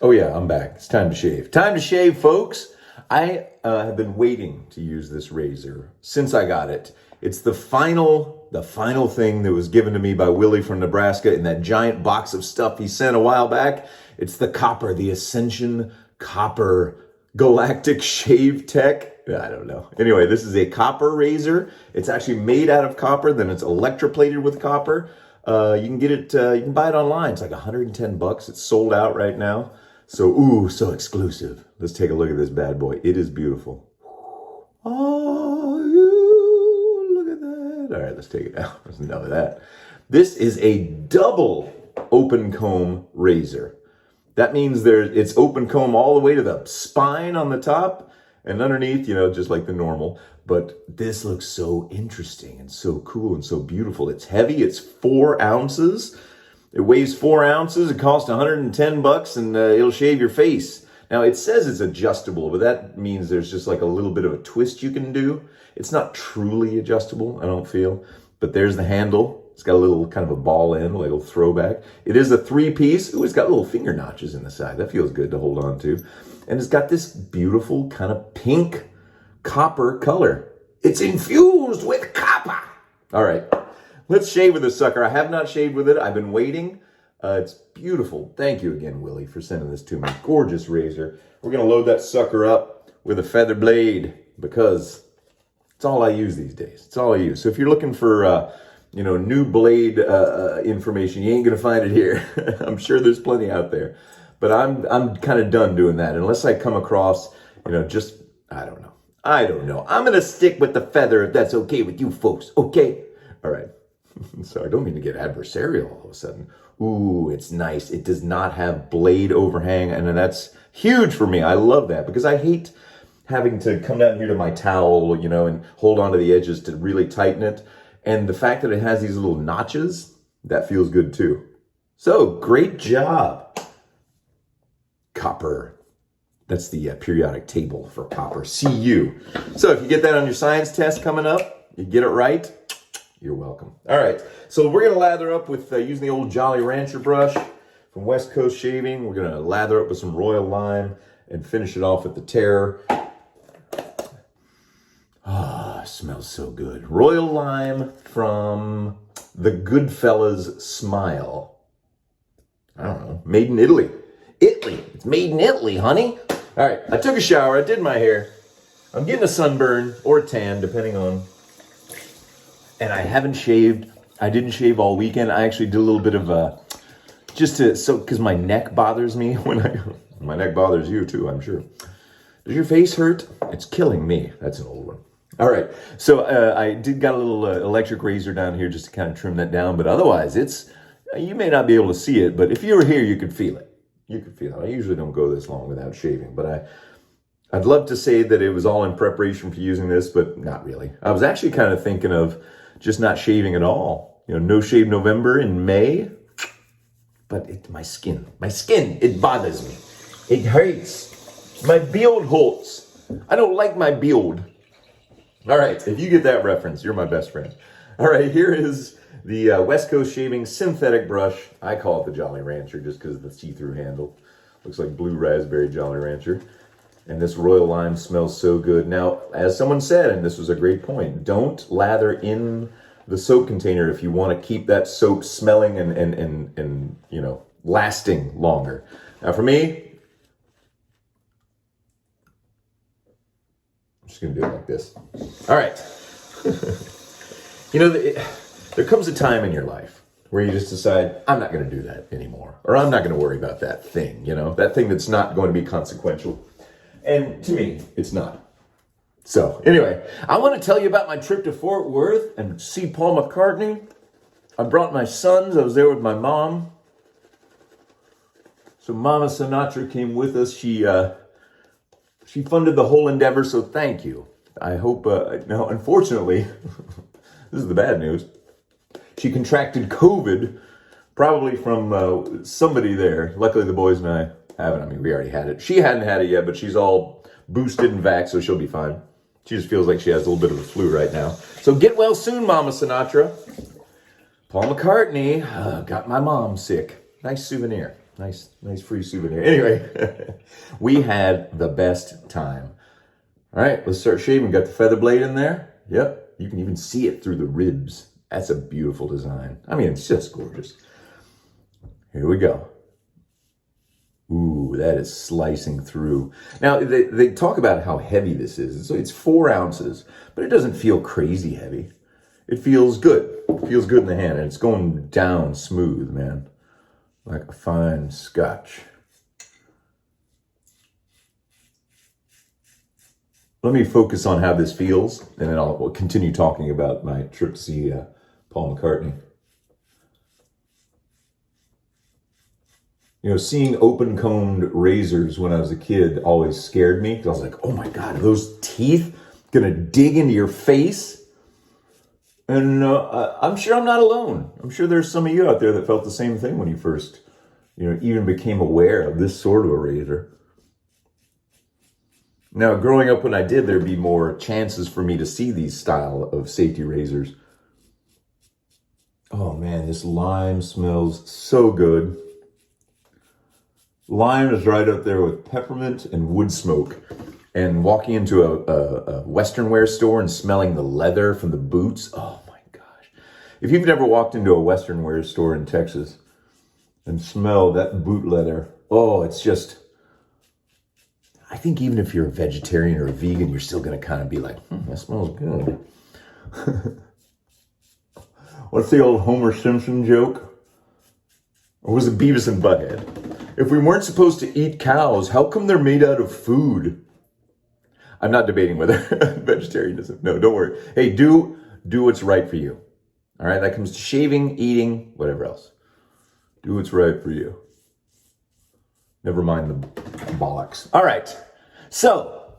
Oh yeah, I'm back. It's time to shave. Time to shave, folks. I have been waiting to use this razor since I got it. It's the final thing that was given to me by Willie from Nebraska in that giant box of stuff he sent a while back. It's the copper, the Ascension copper galactic shave tech. I don't know. Anyway, this is a copper razor. It's actually made out of copper, then it's electroplated with copper. You can get it, you can buy it online. It's like $110. It's sold out right now. So, ooh, so exclusive. Let's take a look at this bad boy. It is beautiful. Oh, you, look at that. All right, let's take it out. There's enough of that. This is a double open comb razor. That means it's open comb all the way to the spine on the top and underneath, just like the normal. But this looks so interesting and so cool and so beautiful. It's heavy. It's 4 ounces. It weighs 4 ounces. It costs $110 and it'll shave your face. Now it says it's adjustable, but that means there's just like a little bit of a twist you can do. It's not truly adjustable, I don't feel. But there's the handle. It's got a little kind of a ball end, like a little throwback. It is a 3-piece. Ooh, it's got little finger notches in the side. That feels good to hold on to. And it's got this beautiful kind of pink copper color. It's infused with copper. All right, let's shave with this sucker. I have not shaved with it. I've been waiting. It's beautiful. Thank you again, Willie, for sending this to me. Gorgeous razor. We're going to load that sucker up with a feather blade because it's all I use these days. It's all I use. So if you're looking for, new blade information, you ain't going to find it here. I'm sure there's plenty out there. But I'm kind of done doing that. Unless I come across, I don't know. I'm going to stick with the feather if that's okay with you folks. Okay? All right. Sorry, I don't mean to get adversarial all of a sudden. Ooh, it's nice. It does not have blade overhang, and that's huge for me. I love that because I hate having to come down here to my towel, and hold on to the edges to really tighten it. And the fact that it has these little notches, that feels good too. So, great job. Copper. That's the periodic table for copper, Cu. So if you get that on your science test coming up, you get it right, you're welcome. All right, so we're going to lather up with using the old Jolly Rancher brush from West Coast Shaving. We're going to lather up with some Royal Lime and finish it off with the Terror. Ah, smells so good. Royal Lime from the Goodfellas Smile. I don't know, made in Italy. Italy. It's made in Italy, honey. All right, I took a shower. I did my hair. I'm getting a sunburn or a tan, depending on. And I haven't shaved. I didn't shave all weekend. I actually did a little bit of because my neck bothers me my neck bothers you too, I'm sure. Does your face hurt? It's killing me. That's an old one. All right, so I got a little electric razor down here just to kind of trim that down. But otherwise, you may not be able to see it, but if you were here, you could feel it. You could feel it. I usually don't go this long without shaving, but I'd love to say that it was all in preparation for using this, but not really. I was actually kind of thinking of just not shaving at all. No shave November in May, but my skin, it bothers me. It hurts. My beard hurts. I don't like my beard. All right, if you get that reference, you're my best friend. All right, here is the West Coast Shaving synthetic brush. I call it the Jolly Rancher just because of the see-through handle. Looks like blue raspberry Jolly Rancher. And this Royal Lime smells so good. Now, as someone said, and this was a great point, don't lather in the soap container if you want to keep that soap smelling and lasting longer. Now, for me, I'm just going to do it like this. All right. There comes a time in your life where you just decide, I'm not going to do that anymore. Or I'm not going to worry about that thing, that thing that's not going to be consequential. And to me, it's not. So anyway, I want to tell you about my trip to Fort Worth and see Paul McCartney. I brought my sons. I was there with my mom. So Mama Sinatra came with us. She funded the whole endeavor, so thank you. I hope, now unfortunately, this is the bad news. She contracted COVID, probably from somebody there. Luckily, the boys and I haven't. I mean, we already had it. She hadn't had it yet, but she's all boosted and vaxxed, so she'll be fine. She just feels like she has a little bit of the flu right now. So get well soon, Mama Sinatra. Paul McCartney got my mom sick. Nice souvenir. Nice free souvenir. Anyway, we had the best time. All right, let's start shaving. Got the feather blade in there. Yep, you can even see it through the ribs. That's a beautiful design. I mean, it's just gorgeous. Here we go. Ooh, that is slicing through. Now, they talk about how heavy this is. So it's 4 ounces, but it doesn't feel crazy heavy. It feels good. It feels good in the hand, and it's going down smooth, man. Like a fine scotch. Let me focus on how this feels, and then we'll continue talking about my trip to see Paul McCartney. You know, seeing open-combed razors when I was a kid always scared me. I was like, oh my God, are those teeth gonna dig into your face? And I'm sure I'm not alone. I'm sure there's some of you out there that felt the same thing when you first, even became aware of this sort of a razor. Now, growing up when I did, there'd be more chances for me to see these style of safety razors. Oh man, this lime smells so good. Lime is right up there with peppermint and wood smoke. And walking into a Western wear store and smelling the leather from the boots. Oh my gosh. If you've never walked into a Western wear store in Texas and smelled that boot leather, oh, it's just... I think even if you're a vegetarian or a vegan, you're still going to kind of be like, that smells good. What's the old Homer Simpson joke? Or was it Beavis and Butthead? If we weren't supposed to eat cows, how come they're made out of food? I'm not debating whether vegetarianism. No, don't worry. Hey, do what's right for you. All right, that comes to shaving, eating, whatever else. Do what's right for you. Never mind the bollocks. All right, so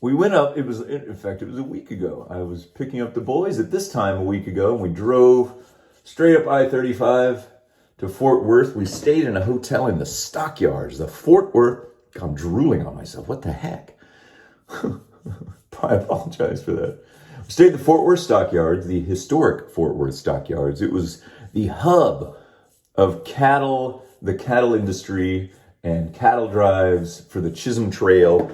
we went up. In fact, it was a week ago. I was picking up the boys at this time a week ago, and we drove straight up I-35 to Fort Worth. We stayed in a hotel in the stockyards, the Fort Worth. I'm drooling on myself. What the heck? I apologize for that. We stayed at the Fort Worth Stockyards, the historic Fort Worth Stockyards. It was the hub of cattle, the cattle industry, and cattle drives for the Chisholm Trail,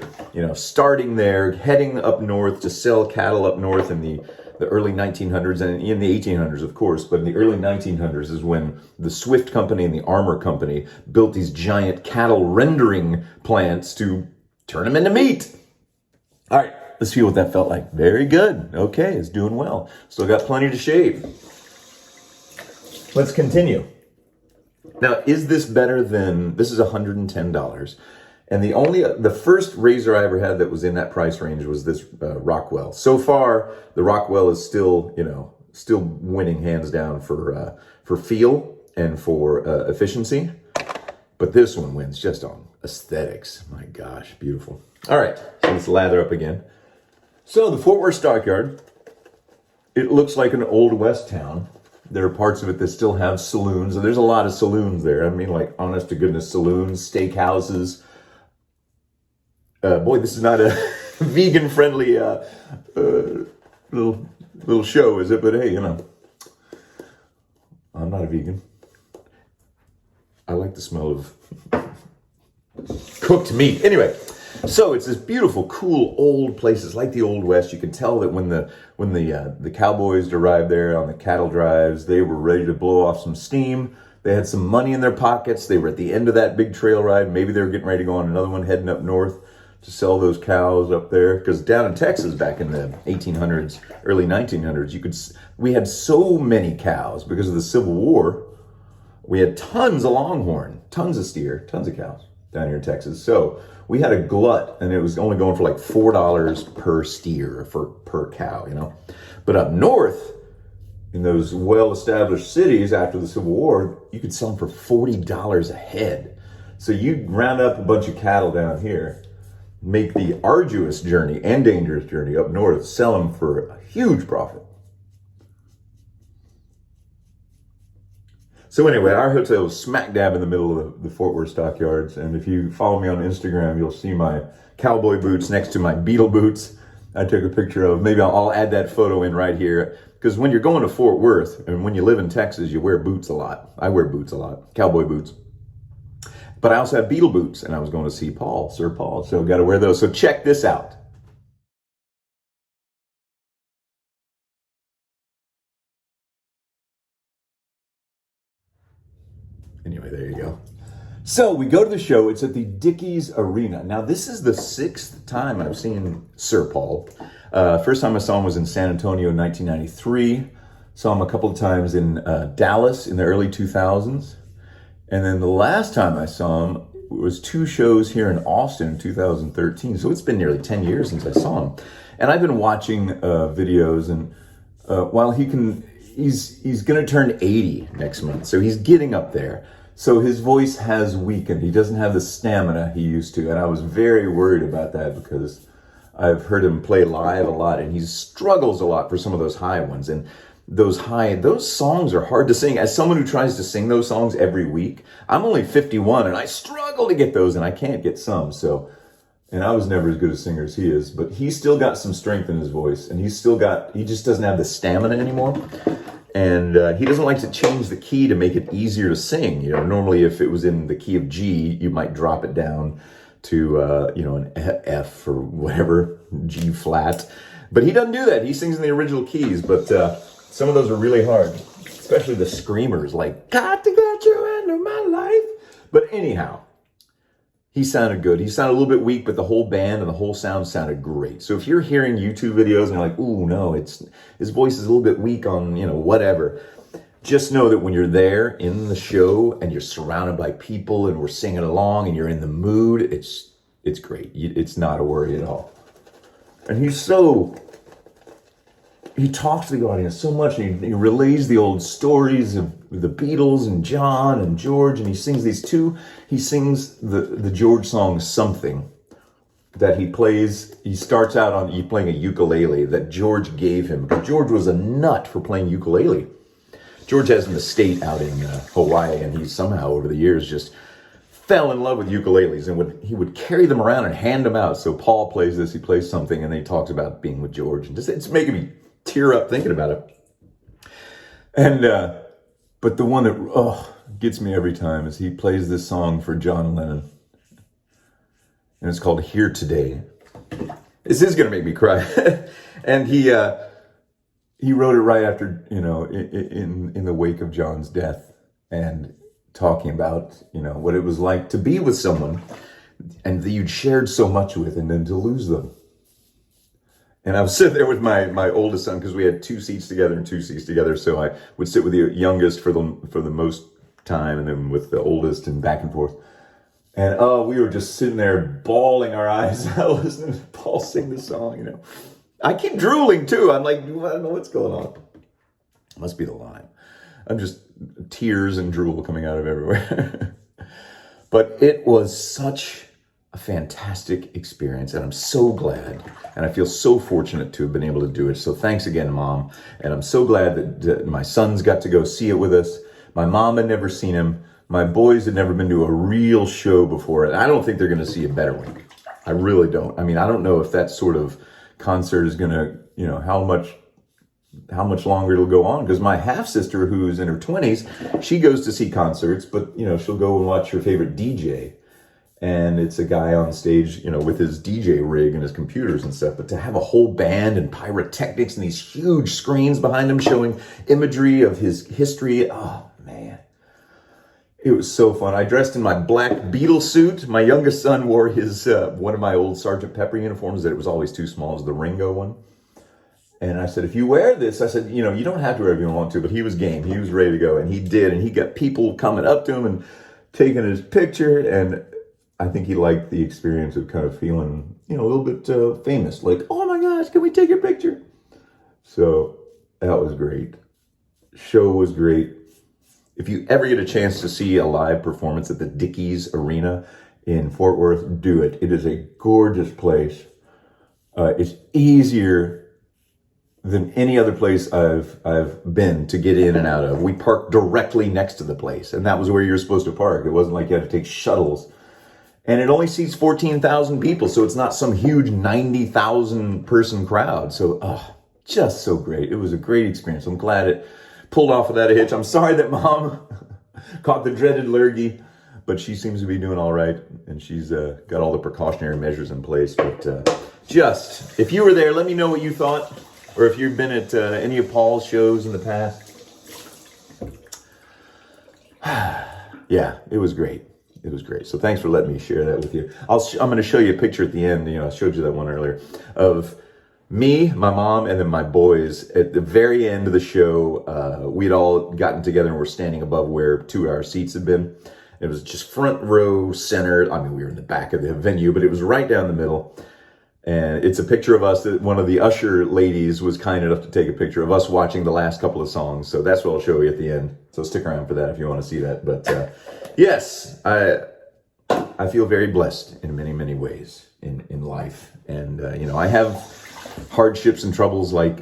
starting there, heading up north to sell cattle up north in the early 1900s and in the 1800s, of course. But in the early 1900s is when the Swift Company and the Armour Company built these giant cattle rendering plants to turn them into meat. All right, let's see what that felt like. Very good. Okay, it's doing well. Still got plenty to shave. Let's continue. Now, is this better than, this is $110. And the first razor I ever had that was in that price range was this Rockwell. So far, the Rockwell is still winning hands down for feel and for efficiency. But this one wins just on aesthetics. My gosh, beautiful. All right, so let's lather up again. So the Fort Worth Stockyard, it looks like an old West town. There are parts of it that still have saloons. And there's a lot of saloons there. I mean, like, honest to goodness, saloons, steakhouses. Boy, this is not a vegan-friendly little show, is it? But hey, I'm not a vegan. I like the smell of cooked meat. Anyway, so it's this beautiful, cool, old place. It's like the Old West. You can tell that when the cowboys arrived there on the cattle drives, they were ready to blow off some steam. They had some money in their pockets. They were at the end of that big trail ride. Maybe they were getting ready to go on another one, heading up north to sell those cows up there. Because down in Texas back in the 1800s, early 1900s, we had so many cows because of the Civil War. We had tons of longhorn, tons of steer, tons of cows down here in Texas. So we had a glut, and it was only going for like $4 per steer, per cow, But up north, in those well-established cities after the Civil War, you could sell them for $40 a head. So you'd round up a bunch of cattle down here, make the arduous journey and dangerous journey up north, sell them for a huge profit. So anyway, our hotel was smack dab in the middle of the Fort Worth Stockyards. And if you follow me on Instagram, you'll see my cowboy boots next to my Beatle boots. I took a picture of, maybe I'll add that photo in right here. Because when you're going to Fort Worth, and when you live in Texas, you wear boots a lot. I wear boots a lot, cowboy boots. But I also have Beatle boots, and I was going to see Sir Paul, so got to wear those. So check this out. Anyway, there you go. So we go to the show. It's at the Dickies Arena. Now, this is the 6th time I've seen Sir Paul. First time I saw him was in San Antonio in 1993. Saw him a couple of times in Dallas in the early 2000s. And then the last time I saw him was 2 shows here in Austin in 2013. So it's been nearly 10 years since I saw him. And I've been watching videos, and while he's going to turn 80 next month. So he's getting up there. So his voice has weakened. He doesn't have the stamina he used to. And I was very worried about that because I've heard him play live a lot, and he struggles a lot for some of those high ones. And those songs are hard to sing. As someone who tries to sing those songs every week, I'm only 51 and I struggle to get those, and I can't get some. So, and I was never as good a singer as he is, but he's still got some strength in his voice, and he just doesn't have the stamina anymore. And he doesn't like to change the key to make it easier to sing. You know, normally if it was in the key of G, you might drop it down to, an F or whatever, G flat. But he doesn't do that. He sings in the original keys, but some of those are really hard, especially the screamers, like, got to get you into my life. But anyhow, he sounded good. He sounded a little bit weak, but the whole band and the whole sound sounded great. So if you're hearing YouTube videos and you're like, ooh, no, his voice is a little bit weak on, whatever, just know that when you're there in the show and you're surrounded by people and we're singing along and you're in the mood, it's great. It's not a worry at all. And he talks to the audience so much, and he relays the old stories of the Beatles and John and George, and he sings the George song Something that he plays. He starts out on playing a ukulele that George gave him, because George was a nut for playing ukulele. George has an estate out in Hawaii, and he somehow over the years just fell in love with ukuleles, and he would carry them around and hand them out. So Paul plays this, he plays Something, and then he talks about being with George, and it's making me tear up thinking about it. And but the one that gets me every time is he plays this song for John Lennon, and it's called Here Today. This is gonna make me cry. And he wrote it right after, in the wake of John's death, and talking about what it was like to be with someone and that you'd shared so much with, and then to lose them. And I was sitting there with my oldest son, because we had 2 seats together and 2 seats together. So I would sit with the youngest for the most time, and then with the oldest, and back and forth. And we were just sitting there bawling our eyes out listening to Paul sing the song. I keep drooling too. I'm like, I don't know what's going on. It must be the lime. I'm just tears and drool coming out of everywhere. But it was such a fantastic experience, and I'm so glad, and I feel so fortunate to have been able to do it. So thanks again, Mom. And I'm so glad that my sons got to go see it with us. My mom had never seen him. My boys had never been to a real show before, and I don't think they're going to see a better one. I really don't. I mean, I don't know if that sort of concert is going to, how much longer it'll go on, because my half-sister, who's in her 20s, she goes to see concerts, but, she'll go and watch her favorite DJ. And it's a guy on stage, with his DJ rig and his computers and stuff. But to have a whole band and pyrotechnics and these huge screens behind him showing imagery of his history, oh, man. It was so fun. I dressed in my black Beatle suit. My youngest son wore his one of my old Sgt. Pepper uniforms that it was always too small. It was the Ringo one. And I said, if you wear this, I said, you don't have to wear it if you don't want to. But he was game. He was ready to go. And he did. And he got people coming up to him and taking his picture. And I think he liked the experience of kind of feeling, a little bit famous. Like, oh my gosh, can we take your picture? So that was great. Show was great. If you ever get a chance to see a live performance at the Dickies Arena in Fort Worth, do it. It is a gorgeous place. It's easier than any other place I've been to get in and out of. We parked directly next to the place, and that was where you're supposed to park. It wasn't like you had to take shuttles. And it only seats 14,000 people, so it's not some huge 90,000 person crowd. So, just so great. It was a great experience. I'm glad it pulled off without a hitch. I'm sorry that Mom caught the dreaded lurgy, but she seems to be doing all right, and she's got all the precautionary measures in place. But just, if you were there, let me know what you thought, or if you've been at any of Paul's shows in the past. Yeah, it was great. It was great. So thanks for letting me share that with you. I'm going to show you a picture at the end. I showed you that one earlier of me, my mom, and then my boys. At the very end of the show, we'd all gotten together and we're standing above where 2 of our seats had been. It was just front row center. I mean, we were in the back of the venue, but it was right down the middle. And it's a picture of us that one of the usher ladies was kind enough to take a picture of us watching the last couple of songs. So that's what I'll show you at the end. So stick around for that if you want to see that. But yes, I feel very blessed in many, many ways in life. And, I have hardships and troubles like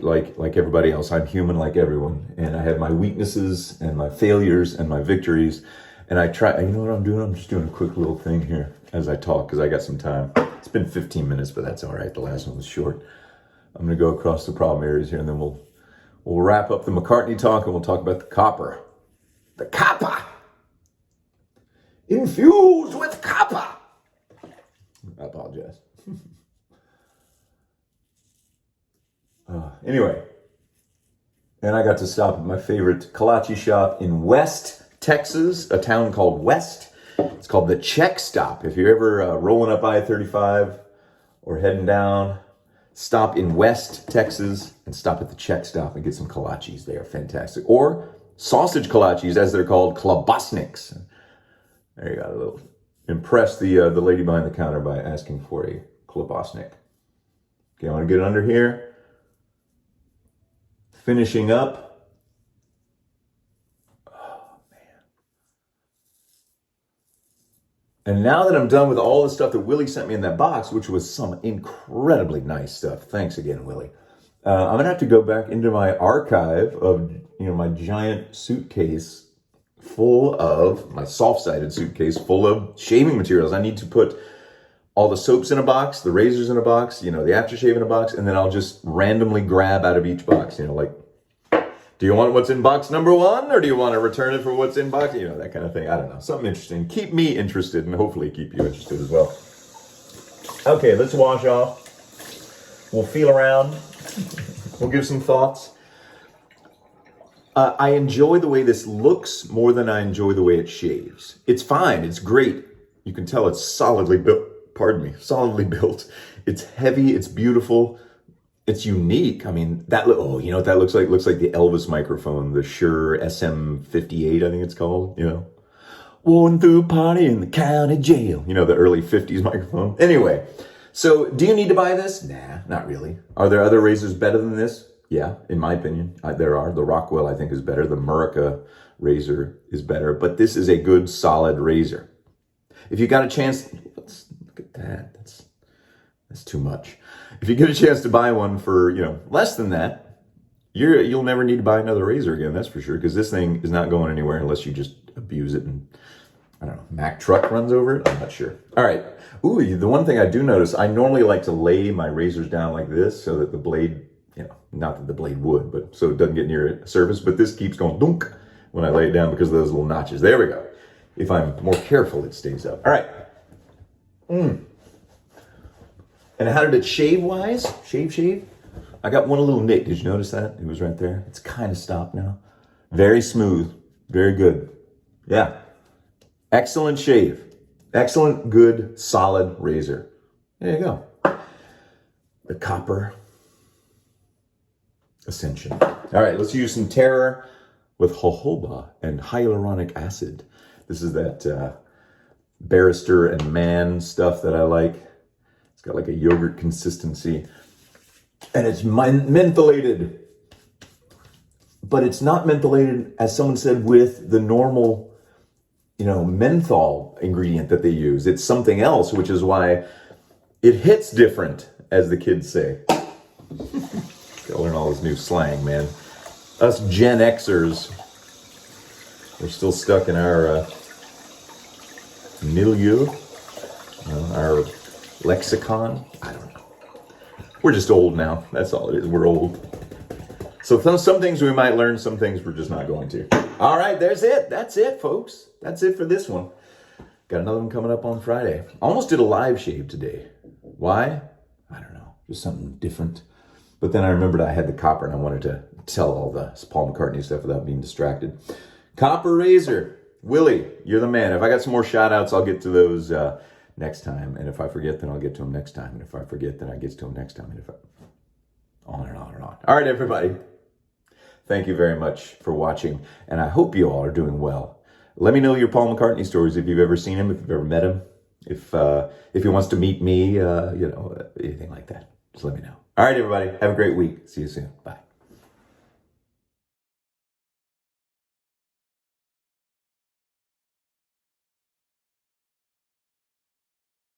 everybody else. I'm human like everyone. And I have my weaknesses and my failures and my victories. And I try, you know what I'm doing? I'm just doing a quick little thing here as I talk because I got some time. It's been 15 minutes, but that's all right. The last one was short. I'm going to go across the problem areas here, and then we'll wrap up the McCartney talk, and we'll talk about the copper. The copper! Infused with copper! I apologize. Anyway, and I got to stop at my favorite kolache shop in West Texas, a town called West. It's called the Czech Stop. If you're ever rolling up I-35 or heading down, stop in West Texas and stop at the Czech Stop and get some kolaches. They are fantastic. Or sausage kolaches, as they're called, klobasniks. There you go. Impress the lady behind the counter by asking for a klobasnik. Okay, I want to get under here. Finishing up. And now that I'm done with all the stuff that Willie sent me in that box, which was some incredibly nice stuff. Thanks again, Willie. I'm going to have to go back into my archive of, my giant suitcase full of, my soft-sided suitcase full of shaving materials. I need to put all the soaps in a box, the razors in a box, the aftershave in a box, and then I'll just randomly grab out of each box, do you want what's in box number 1, or do you want to return it for what's in box? That kind of thing. I don't know. Something interesting. Keep me interested, and hopefully keep you interested as well. Okay, let's wash off. We'll feel around. We'll give some thoughts. I enjoy the way this looks more than I enjoy the way it shaves. It's fine. It's great. You can tell it's solidly built. Solidly built. It's heavy. It's beautiful. It's unique. I mean, you know what that looks like? It looks like the Elvis microphone, the Shure SM58, I think it's called, Walking through a party in the county jail. The early 50s microphone. Anyway, so do you need to buy this? Nah, not really. Are there other razors better than this? Yeah, in my opinion, there are. The Rockwell, I think, is better. The Murica razor is better. But this is a good, solid razor. If you got a chance, let's look at that. That's too much. If you get a chance to buy one for, less than that, you'll never need to buy another razor again, that's for sure, because this thing is not going anywhere unless you just abuse it and, I don't know, Mack truck runs over it? I'm not sure. All right. Ooh, the one thing I do notice, I normally like to lay my razors down like this so that the blade, not that the blade would, but so it doesn't get near a surface, but this keeps going dunk when I lay it down because of those little notches. There we go. If I'm more careful, it stays up. All right. And how did it shave-wise? Shave? I got one little nick. Did you notice that? It was right there. It's kind of stopped now. Very smooth. Very good. Yeah. Excellent shave. Excellent, good, solid razor. There you go. The copper Ascension. All right, let's use some Terror with jojoba and hyaluronic acid. This is that Barrister and Man stuff that I like. It's got like a yogurt consistency. And it's mentholated. But it's not mentholated, as someone said, with the normal, menthol ingredient that they use. It's something else, which is why it hits different, as the kids say. Gotta learn all this new slang, man. Us Gen Xers, we're still stuck in our milieu, our lexicon. I don't know. We're just old now. That's all it is. We're old. So some things we might learn, some things we're just not going to. All right, there's it. That's it, folks. That's it for this one. Got another one coming up on Friday. Almost did a live shave today. Why? I don't know. Just something different. But then I remembered I had the copper and I wanted to tell all the Paul McCartney stuff without being distracted. Copper razor. Willie, you're the man. If I got some more shout outs, I'll get to those next time. And if I forget, then I'll get to them next time. And if I forget, then I get to them next time. And if I... on and on and on. All right, everybody. Thank you very much for watching. And I hope you all are doing well. Let me know your Paul McCartney stories if you've ever seen him, if you've ever met him, if he wants to meet me, anything like that. Just let me know. All right, everybody. Have a great week. See you soon. Bye.